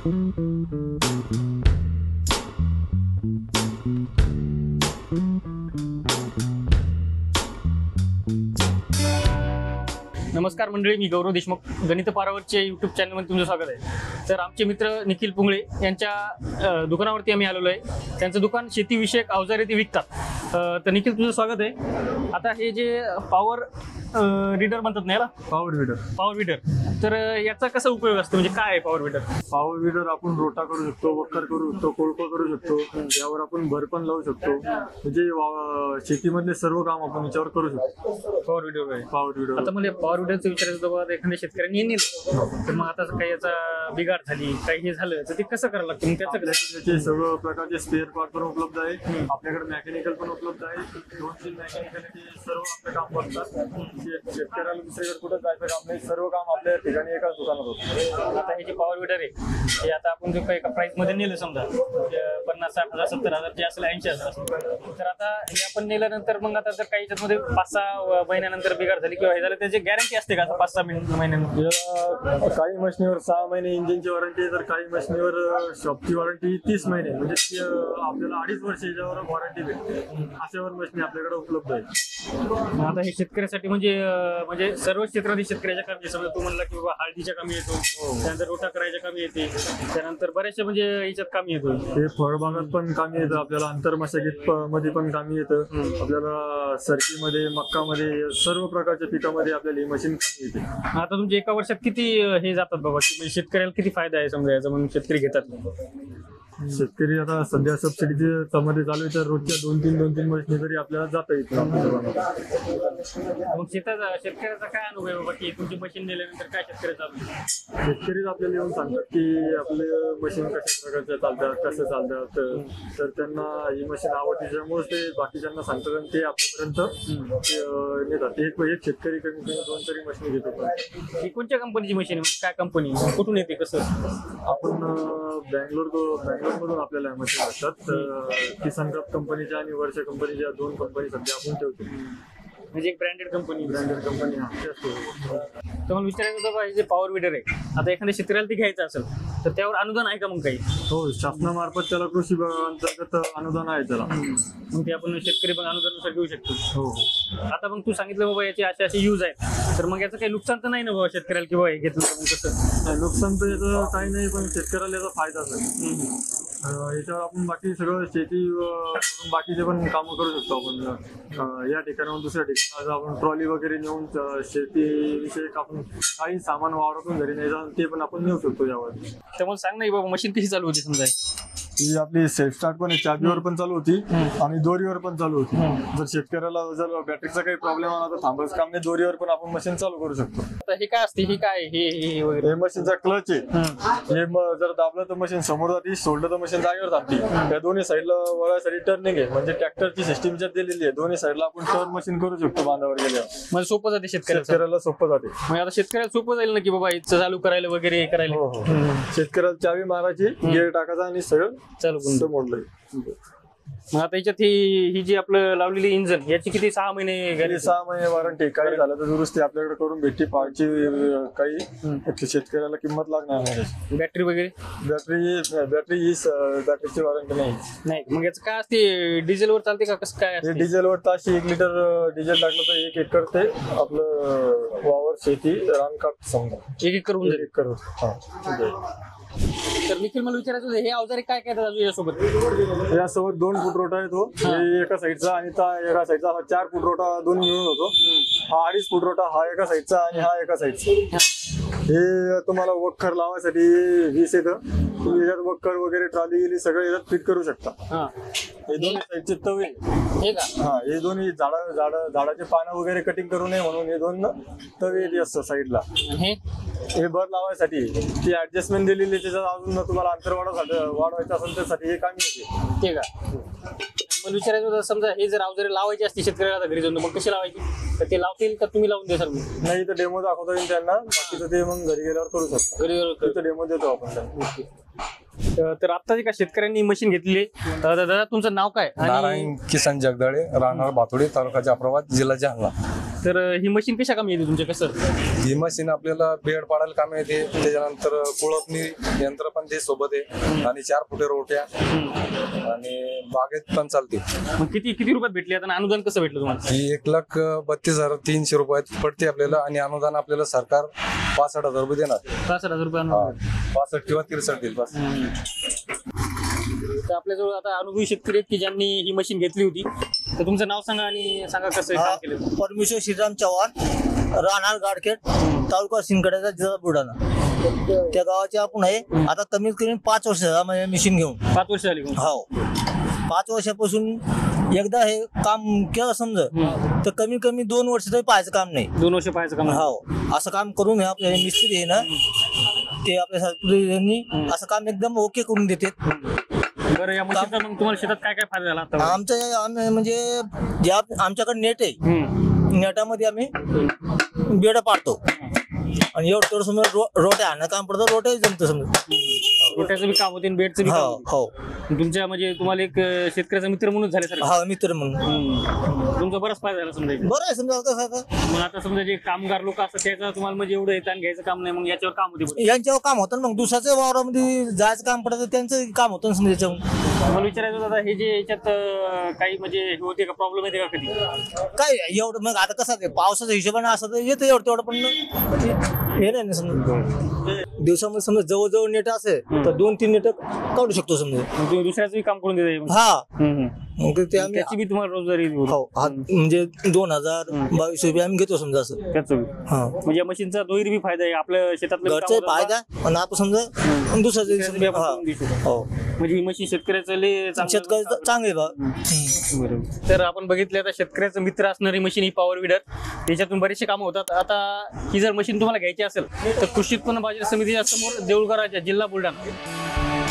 नमस्कार मंडळी, मी गौरव देशमुख, गणित पारावरच्या यूट्यूब चॅनलमध्ये तुमचं स्वागत आहे. तर आमचे मित्र निखिल पुंगळे यांच्या दुकानावरती आम्ही आलेलो आहे. त्यांचं दुकान शेतीविषयक अवजारे ते विकतात. तर निखिल, तुझं स्वागत आहे. आता हे जे पॉवर रीडर म्हणतात ना, याला पॉवर वीडर, तर याचा कसा उपयोग असतो, म्हणजे काय आहे पॉवर वीडर? पॉवर वीडर आपण रोटा करू शकतो, वक्कर करू शकतो, कोळपा करू शकतो, यावर आपण भर पण लावू शकतो. म्हणजे शेतीमधले सर्व काम आपण याच्यावर करू शकतो. Power weeder. Power weeder. आता मला पॉवर वीडरचं विचारायचं होतं, एखाद्या शेतकऱ्यांनी नेलं तर मग आता काही याचा बिघाड झाली, काही हे झालं तर ते कसं करावं लागतं? त्याचे सर्व प्रकारचे स्पेअर पार्ट पण उपलब्ध आहे. आपल्याकडे मेकॅनिकल पण उपलब्ध आहे. 2-3 मेकॅनिकल सर्व आपले काम करतात. शेतकऱ्याला दुसरीकडे कुठं जायचं काम नाही, सर्व काम आपल्या ठिकाणी एकाच दुकानात होतं. आता हे जे पॉवर वीडर आहे ते आता आपण जो काही प्राइस मध्ये नेलं, समजा 50, 60,000, 70,000 जे असेल 80,000, तर आता हे आपण नेल्यानंतर मग आता जर काही याच्यामध्ये 5-6 महिन्यानंतर बिघाड झाली किंवा हे झालं, त्याची गॅरंटी असते का 5-6 महिन्यानंतर? काही मशीनीवर 6 महिने इंजिनची वॉरंटी, तर काही मशीनीवर शॉपची वॉरंटी 30 महिने, म्हणजे आपल्याला 2.5 वर्ष याच्यावर वॉरंटी भेटते. अशावर मशीन आपल्याकडे उपलब्ध आहे. आता हे शेतकऱ्यासाठी म्हणजे सर्व क्षेत्रातील शेतकऱ्याच्या कामी, समजा तू म्हणला की बाबा हळदीच्या कामी येतो, त्यानंतर रोटा करायच्या कामी येते, त्यानंतर बऱ्याचशा म्हणजे याच्यात कामी येतो. हे फळबागात पण कामी येतं, आपल्याला आंतरमशागत मध्ये पण कामी येतं, आपल्याला सरकीमध्ये, मक्कामध्ये, सर्व प्रकारच्या पिकामध्ये आपल्याला ही मशीन कामी येते. आता तुमच्या एका वर्षात किती हे जातात बाबा, म्हणजे शेतकऱ्याला किती फायदा आहे समजा याचा, म्हणून शेतकरी घेतात? शेतकरी आता सध्या सबसिडीचे मध्ये चालू आहे, तर रोजच्या 2-3 मशीनी तरी आपल्याला जाता येईल. मग शेतकऱ्याचा काय अनुभव आहे बाबा, की तुमची मशीन नेल्यानंतर काय शेतकऱ्याचा? शेतकरीच आपल्याला येऊन सांगतात की आपले मशीन कशा प्रकारच्या चालतात, कसं चालतात, तर त्यांना ही मशीन आवडते, त्यामुळे ते बाकीच्यांना सांगतात आणि ते आपल्यापर्यंत नेतात. एक शेतकरी कमी कमी 2 तरी मशीन घेतो. ही कोणत्या कंपनीची मशीन आहे, काय कंपनी, कुठून येते, कसं? आपण बँगलोरमधून आपल्याला मशीन असतात. किसान क्राफ्ट कंपनीच्या आणि वर्षा कंपनीच्या 2 कंपनी सध्या आपण ठेवतो. म्हणजे एक ब्रँडेड कंपनी असतो. तर मला विचारायचं होतं, हे जे पॉवर वीडर आहे, आता एखाद्या शेतकऱ्याला ते घ्यायचं असेल तर त्यावर अनुदान आहे का मग काही? हो, शासनामार्फत त्याला कृषी अंतर्गत अनुदान आहे त्याला. मग ते आपण शेतकरी पण अनुदानानुसार घेऊ शकतो. हो. आता मग तू सांगितलं बाबा याचे असे यूज आहेत, तर मग याचं काही नुकसान तर नाही ना बाबा शेतकऱ्याला, किंवा हे घेतलं तर मग कसं? नुकसान तर याचं काही नाही, पण शेतकऱ्याला याचा फायदाच आहे. याच्यावर आपण बाकी सगळं शेती बाकीचे पण कामं करू शकतो. आपण या ठिकाणाहून दुसऱ्या ठिकाणी आपण ट्रॉली वगैरे नेऊन शेतीविषयक आपण काही सामान वावरातून घरी न्यायचं, ते पण आपण नेऊ शकतो यावर. त्यामुळे सांग नाही बाबा, मशीन कशी चालू होती समजा? ही आपली सेल्फ स्टार्ट पण चाबीवर पण चालू होती आणि दोरीवर पण चालू होती. जर शेतकऱ्याला जर बॅटरीचा काही प्रॉब्लेम आला तर थांबायचं काम नाही, दोरीवर पण आपण मशीन चालू करू शकतो. आता हे काय असते, हे काय हे मशीनचा क्लच आहे. हे जर दाबलं तर मशीन समोर जाते, सोडलं तर मशीन जागेवर थांबते. त्या दोन्ही साईडला वळायसाठी टर्निंग आहे, म्हणजे ट्रॅक्टरची सिस्टीम ज्यात दिलेली आहे. दोन्ही साईडला आपण टर्न मशीन करू शकतो बांधावर गेल्यावर. म्हणजे सोपं जाते शेतकऱ्याला सोपं जाते. मग आता शेतकऱ्याला सोपं जाईल ना की बाबा इथं चालू करायला वगैरे करायला? हो. शेतकऱ्याला चावी मारायची, गिअर टाकायचा आणि सगळं चालू मोडलंय. मग आता याच्यात ही जी आपलं लावलेली इंजन, याची किती 6 महिने? 6 महिने वॉरंटी. काही झालं तर दुरुस्ती आपल्याकडे करून भेटते. पार्टची काही शेतकऱ्याला किंमत लागणार नाही. बॅटरी वगैरे? बॅटरीची वॉरंटी नाही. मग याचं काय असते, डिझेलवर चालते का कसं काय? डिझेलवर ताशी 1 लिटर डिझेल टाकलं तर 1 एकर ते आपलं वावर शेती रानकाट समजा 1 एकर होऊन जाईल. 1 एकर. तर निखिल, मला विचारायचं होतं, हे अवजारे काय काय यासोबत? यासोबत 2 फूट रोटा येतो, एका साईडचा, आणि एका साईडचा 4 फूट रोटा दोन्ही मिळून होतो. हा 2.5 फूट रोटा हा एका साईडचा आणि हा एका साईडचा. हे तुम्हाला वक्कर लावायसाठी 20 येतं. तुम्ही याच्यात वक्कर वगैरे ट्रॉली गेली सगळं याच्यात फिट करू शकता. हे दोन्ही साईडचे तवे. हे दोन्ही झाडाचे पानं वगैरे कटिंग करू नये म्हणून हे 2 तवे असतात साईडला. हे भर लावायसाठी ती ऍडजस्टमेंट दिलेली, त्याच्यात अजून तुम्हाला अंतर वाढवायचं असेल त्यासाठी हे कामी येते. ठीक आहे. मला विचारायचं होतं, समजा हे जर अवजारे लावायची असते शेतकऱ्याला घरी जाऊन, मग कशी लावायची? तर ते लावतील का तुम्ही लावून देसाल? नाही, तर डेमो दाखवता येईल त्यांना, बाकीचं ते मग घरी गेल्यावर करू शकतो. घरी डेमो देतो आपण त्यांना. तर आता एका शेतकऱ्यांनी मशीन घेतली. दादा, तुमचं नाव काय? नारायण किसन जगदाळे, राहणार भातोडी, तालुका जाफराबाद, जिल्हा जालना. तर ही मशीन कशा कामी येते तुमच्या कसं? ही मशीन आपल्याला बेड पाडायला कामी येते. त्याच्यानंतर कुळपणी यंत्र पण ते सोबत आहे आणि 4 फुटे रोट्या आणि बागेत पण चालते. मग किती रुपयात भेटली आता? अनुदान कसं भेटलं तुम्हाला? ही 1,32,300 रुपयात पडते आपल्याला आणि अनुदान आपल्याला सरकार 65,000 रुपये देणार. 65,000 रुपये हा, अनुदान. 65 किंवा 63 देईल बस. तर आपल्याजवळ आता अनुभवी शेतकरी आहेत की ज्यांनी ही मशीन घेतली होती. तर तुमचं नाव सांगा आणि सांगा कसं काम केलं. परमेश्वर श्रीराम चव्हाण, राहणार गाडखेड, तालुका सिंदखेडचा, जिल्हा बुलढाणा. त्या गावाचे आपण आहे. आता कमीत कमी 5 वर्ष झाला म्हणजे मशीन घेऊन. 5 वर्ष झाली. हो, 5 वर्षापासून एकदा हे काम केलं समजा तर कमी कमी 2 वर्ष तरी पाहायचं काम नाही. 2 वर्ष पाहायचं काम. हो, असं काम करून हे आपले मिस्त्री आहे ना ते आपल्या साहेबांनी असं काम एकदम ओके करून देते. बरं, या मशीनचा मग तुम्हाला शेतात काय काय फायदा झाला आता? आम्ही म्हणजे ज्या आमच्याकडे नेट आहे, नेटामध्ये आम्ही बेड पाडतो आणि एवढं थोडं समजा रोट्या आणणं काम पडतं. रोट्या जमतं समजा. रोट्याचं बी काम होते आणि बेडचं बी काम होते. हो, तुमच्या म्हणजे तुम्हाला एक शेतकऱ्याचा मित्र म्हणून झाले सर. हा मित्र म्हणून तुमचा बराच फायदा झाला समजा. बरं आहे समजा. कसं मग आता समजा जे कामगार लोक असतात त्याचा तुम्हाला म्हणजे एवढं येतं घ्यायचं काम नाही, मग याच्यावर काम होते. यांच्यावर काम होतं मग दुसऱ्याच्या वावरामध्ये जायचं काम पडतं त्यांचं काम होतं समजा याच्यावर. मला विचारायचं होतं हे जे याच्यात काही म्हणजे हे होते का, प्रॉब्लेम येते का कधी? काय एवढं मग आता कसं आहे पावसाच्या हिशोबाने असं तर येतं एवढं तेवढं, पण हे नाही समजा दिवसामध्ये समजा जवळजवळ नेट असेल तर 2-3 नेट काढू शकतो समजा. मग तुम्ही दुसऱ्याचं काम करून देता? हा, मग ते आम्ही त्याची बी तुम्हाला रोजगारी हो म्हणजे 2,022 रुपये आम्ही घेतो समजा असं. त्याचं हा, म्हणजे या मशीनचा दोन्ही बी फायदा आहे. आपल्या शेतातलं घरचा फायदा आणि आपण समजा दुसऱ्या हो म्हणजे ही मशीन शेतकऱ्याचं लय चांगलं. शेतकरी चांगले बा. बरोबर. तर आपण बघितलं आता शेतकऱ्याचं मित्र असणारी मशीन ही पॉवर विडर, त्याच्यातून बरेचसे कामं होतात. आता ही जर मशीन तुम्हाला घ्यायची असेल तर कृषी उत्पन्न बाजार समितीच्या समोर देऊळगाव, जिल्हा बुलढाणा